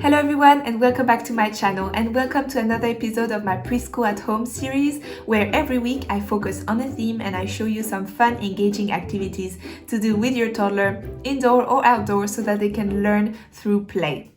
Hello everyone and welcome back to my channel and welcome to another episode of my Preschool at Home series where every week I focus on a theme and I show you some fun, engaging activities to do with your toddler, indoor or outdoor, so that they can learn through play.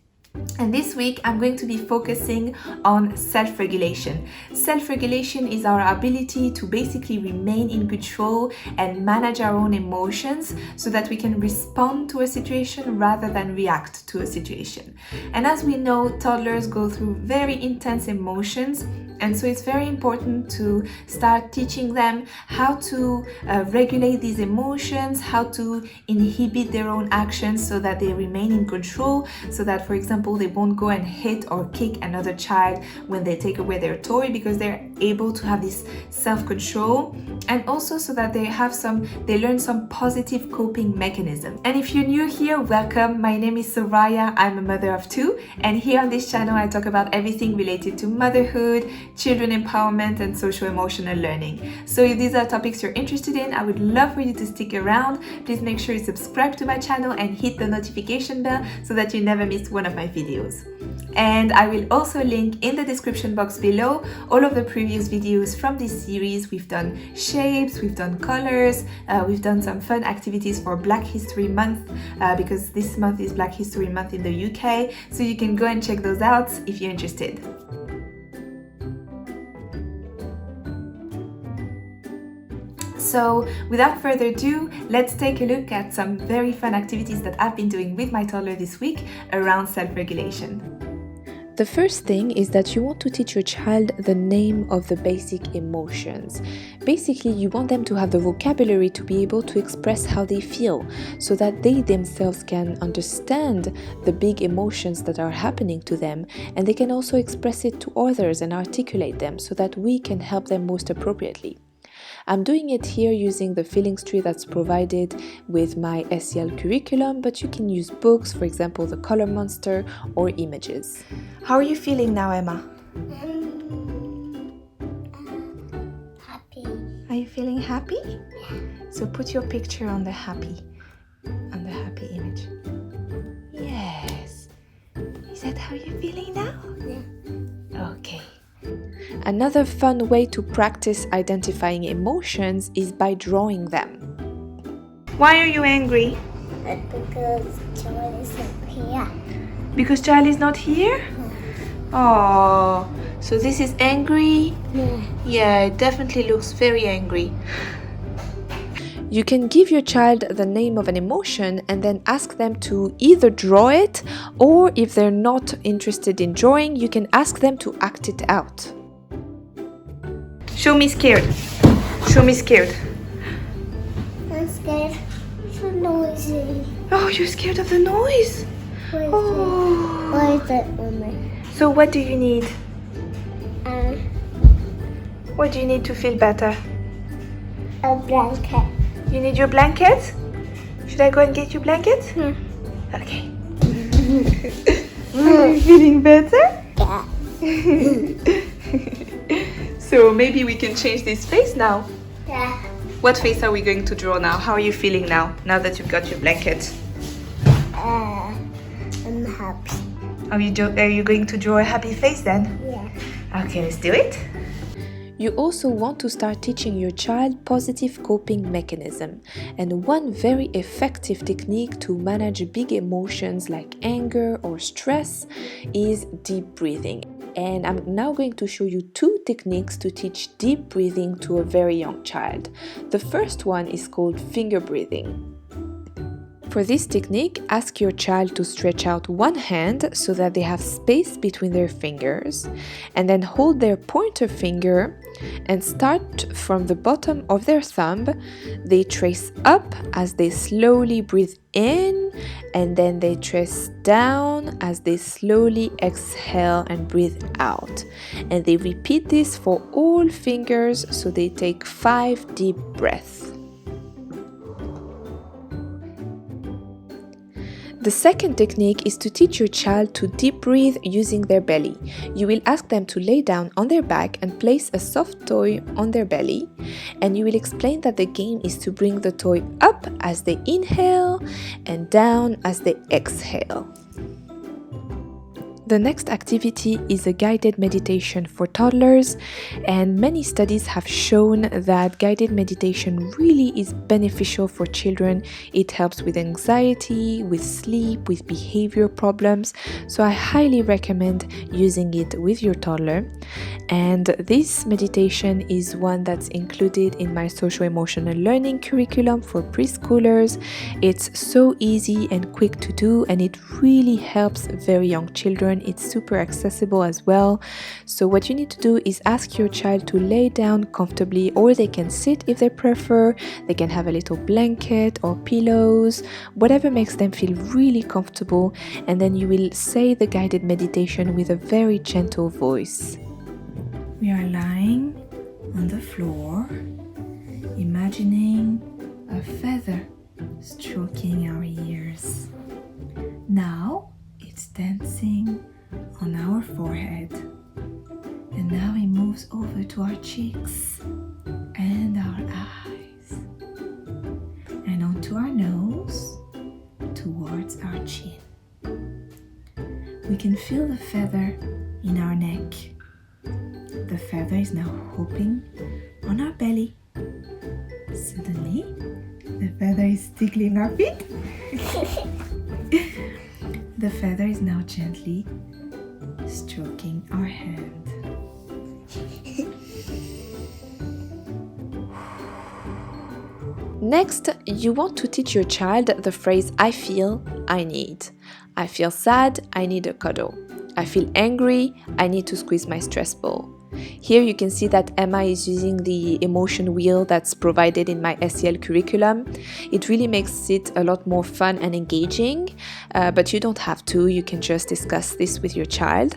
And this week I'm going to be focusing on self-regulation. Self-regulation is our ability to basically remain in control and manage our own emotions so that we can respond to a situation rather than react to a situation. And as we know, toddlers go through very intense emotions, and so it's very important to start teaching them how to regulate these emotions, how to inhibit their own actions so that they remain in control, so that, for example, they won't go and hit or kick another child when they take away their toy, because they're able to have this self-control, and also so that they learn some positive coping mechanism. And if you're new here, welcome. My name is Soraya. I'm a mother of two, and here on this channel I talk about everything related to motherhood, children empowerment, and social emotional learning. So if these are topics you're interested in, I would love for you to stick around. Please make sure you subscribe to my channel and hit the notification bell so that you never miss one of my videos. And I will also link in the description box below all of the previous videos from this series. We've done shapes, we've done colors, we've done some fun activities for Black History Month, because this month is Black History Month in the UK, so you can go and check those out if you're interested. So without further ado, let's take a look at some very fun activities that I've been doing with my toddler this week around self-regulation. The first thing is that you want to teach your child the name of the basic emotions. Basically, you want them to have the vocabulary to be able to express how they feel, so that they themselves can understand the big emotions that are happening to them, and they can also express it to others and articulate them so that we can help them most appropriately. I'm doing it here using the feelings tree that's provided with my SEL curriculum, but you can use books, for example, the Color Monster, or images. How are you feeling now, Emma? Happy. Are you feeling happy? Yeah. So put your picture on the happy image. Yes. Is that how you're feeling now? Yeah. Okay. Another fun way to practice identifying emotions is by drawing them. Why are you angry? Because Charlie is not here. Because Charlie is not here? Oh, so this is angry? Yeah. Yeah, it definitely looks very angry. You can give your child the name of an emotion and then ask them to either draw it, or if they're not interested in drawing, you can ask them to act it out. Show me scared. Show me scared. I'm scared. It's so noisy. Oh, you're scared of the noise? Oh. Why is that woman? So what do you need? What do you need to feel better? A blanket. You need your blanket? Should I go and get your blanket? Okay. Are you feeling better? Yeah. So maybe we can change this face now. Yeah. What face are we going to draw now? How are you feeling now that you've got your blanket? I'm happy. Are you going to draw a happy face then? Yeah. Okay, let's do it. You also want to start teaching your child positive coping mechanism, and one very effective technique to manage big emotions like anger or stress is deep breathing. And I'm now going to show you two techniques to teach deep breathing to a very young child. The first one is called finger breathing. For this technique, ask your child to stretch out one hand so that they have space between their fingers, and then hold their pointer finger and start from the bottom of their thumb. They trace up as they slowly breathe in, and then they trace down as they slowly exhale and breathe out. And they repeat this for all fingers, so they take 5 deep breaths. The second technique is to teach your child to deep breathe using their belly. You will ask them to lay down on their back and place a soft toy on their belly, and you will explain that the game is to bring the toy up as they inhale and down as they exhale. The next activity is a guided meditation for toddlers, and many studies have shown that guided meditation really is beneficial for children. It helps with anxiety, with sleep, with behavior problems, so I highly recommend using it with your toddler. And this meditation is one that's included in my social emotional learning curriculum for preschoolers. It's so easy and quick to do, and it really helps very young children. It's super accessible as well. So what you need to do is ask your child to lay down comfortably, or they can sit if they prefer. They can have a little blanket or pillows, whatever makes them feel really comfortable, and then you will say the guided meditation with a very gentle voice. We are lying on the floor, imagining a feather stroking our ears. Now it's dancing on our forehead, and now it moves over to our cheeks and our eyes, and onto our nose towards our chin. We can feel the feather in our neck. The feather is now hopping on our belly. Suddenly, the feather is tickling our feet. The feather is now gently stroking our hand. Next, you want to teach your child the phrase I feel, I need. I feel sad, I need a cuddle. I feel angry, I need to squeeze my stress ball. Here you can see that Emma is using the emotion wheel that's provided in my SEL curriculum. It really makes it a lot more fun and engaging, but you don't have to. You can just discuss this with your child.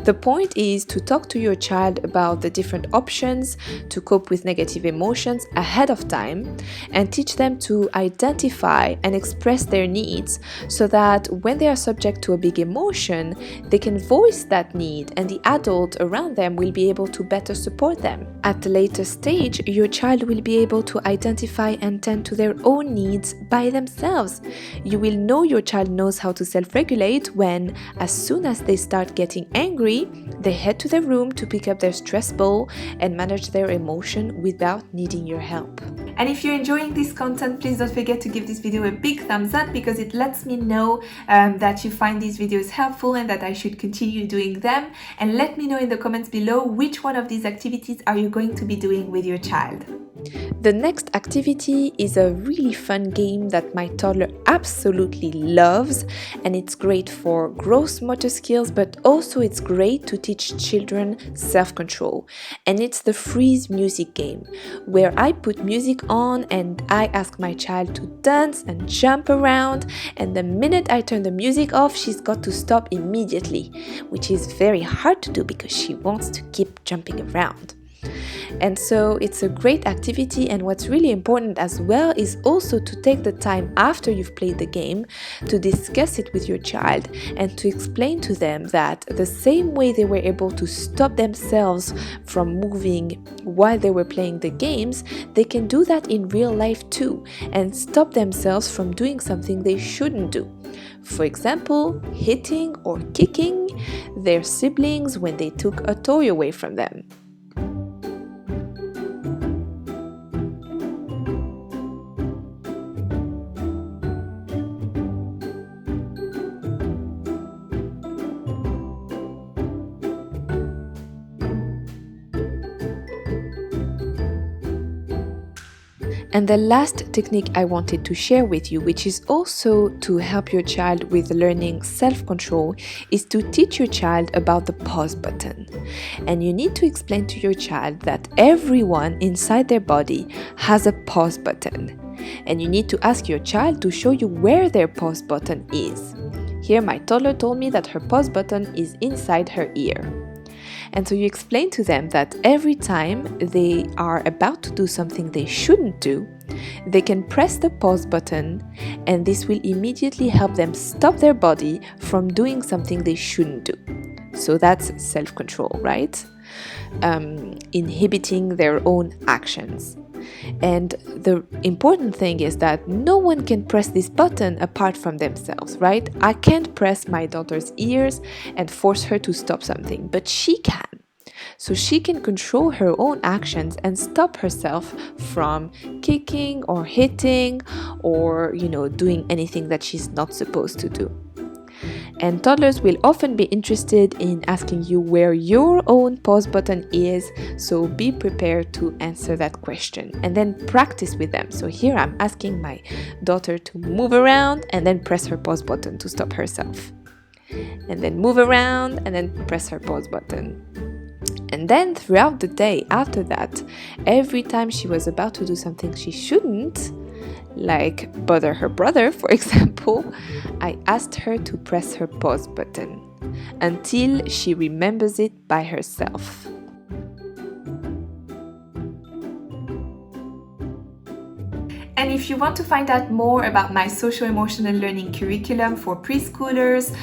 The point is to talk to your child about the different options to cope with negative emotions ahead of time, and teach them to identify and express their needs, so that when they are subject to a big emotion, they can voice that need, and the adult around them will be able to better support them. At a later stage, your child will be able to identify and tend to their own needs by themselves. You will know your child knows how to self-regulate when, as soon as they start getting angry, they head to their room to pick up their stress ball and manage their emotion without needing your help. And if you're enjoying this content, please don't forget to give this video a big thumbs up, because it lets me know that you find these videos helpful and that I should continue doing them. And let me know in the comments below which one of these activities are you going to be doing with your child. The next activity is a really fun game that my toddler absolutely loves, and it's great for gross motor skills, but also it's great to teach children self-control. And it's the freeze music game, where I put music on and I ask my child to dance and jump around, and the minute I turn the music off, she's got to stop immediately, which is very hard to do because she wants to keep jumping around. And so it's a great activity, and what's really important as well is also to take the time after you've played the game to discuss it with your child and to explain to them that the same way they were able to stop themselves from moving while they were playing the games, they can do that in real life too, and stop themselves from doing something they shouldn't do. For example, hitting or kicking their siblings when they took a toy away from them. And the last technique I wanted to share with you, which is also to help your child with learning self-control, is to teach your child about the pause button. And you need to explain to your child that everyone inside their body has a pause button. And you need to ask your child to show you where their pause button is. Here my toddler told me that her pause button is inside her ear. And so you explain to them that every time they are about to do something they shouldn't do, they can press the pause button, and this will immediately help them stop their body from doing something they shouldn't do. So that's self-control, right? Inhibiting their own actions. And the important thing is that no one can press this button apart from themselves, right? I can't press my daughter's ears and force her to stop something, but she can. So she can control her own actions and stop herself from kicking or hitting or, doing anything that she's not supposed to do. And toddlers will often be interested in asking you where your own pause button is, so be prepared to answer that question and then practice with them. So here I'm asking my daughter to move around and then press her pause button to stop herself. And then move around and then press her pause button. And then throughout the day after that, every time she was about to do something she shouldn't, like bother her brother, for example, I asked her to press her pause button until she remembers it by herself. And if you want to find out more about my social-emotional learning curriculum for preschoolers,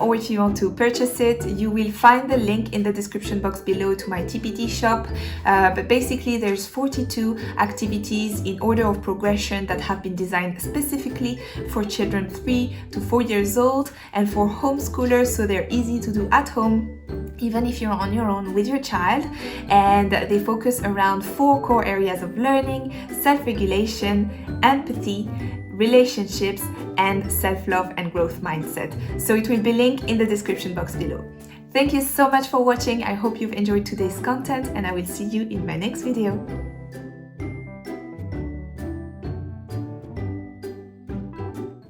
or if you want to purchase it, you will find the link in the description box below to my TPT shop. But basically there's 42 activities in order of progression that have been designed specifically for children 3 to 4 years old and for homeschoolers, so they're easy to do at home even if you're on your own with your child, and they focus around 4 core areas of learning: self-regulation, empathy, relationships, and self-love and growth mindset. So it will be linked in the description box below. Thank you so much for watching. I hope you've enjoyed today's content, and I will see you in my next video.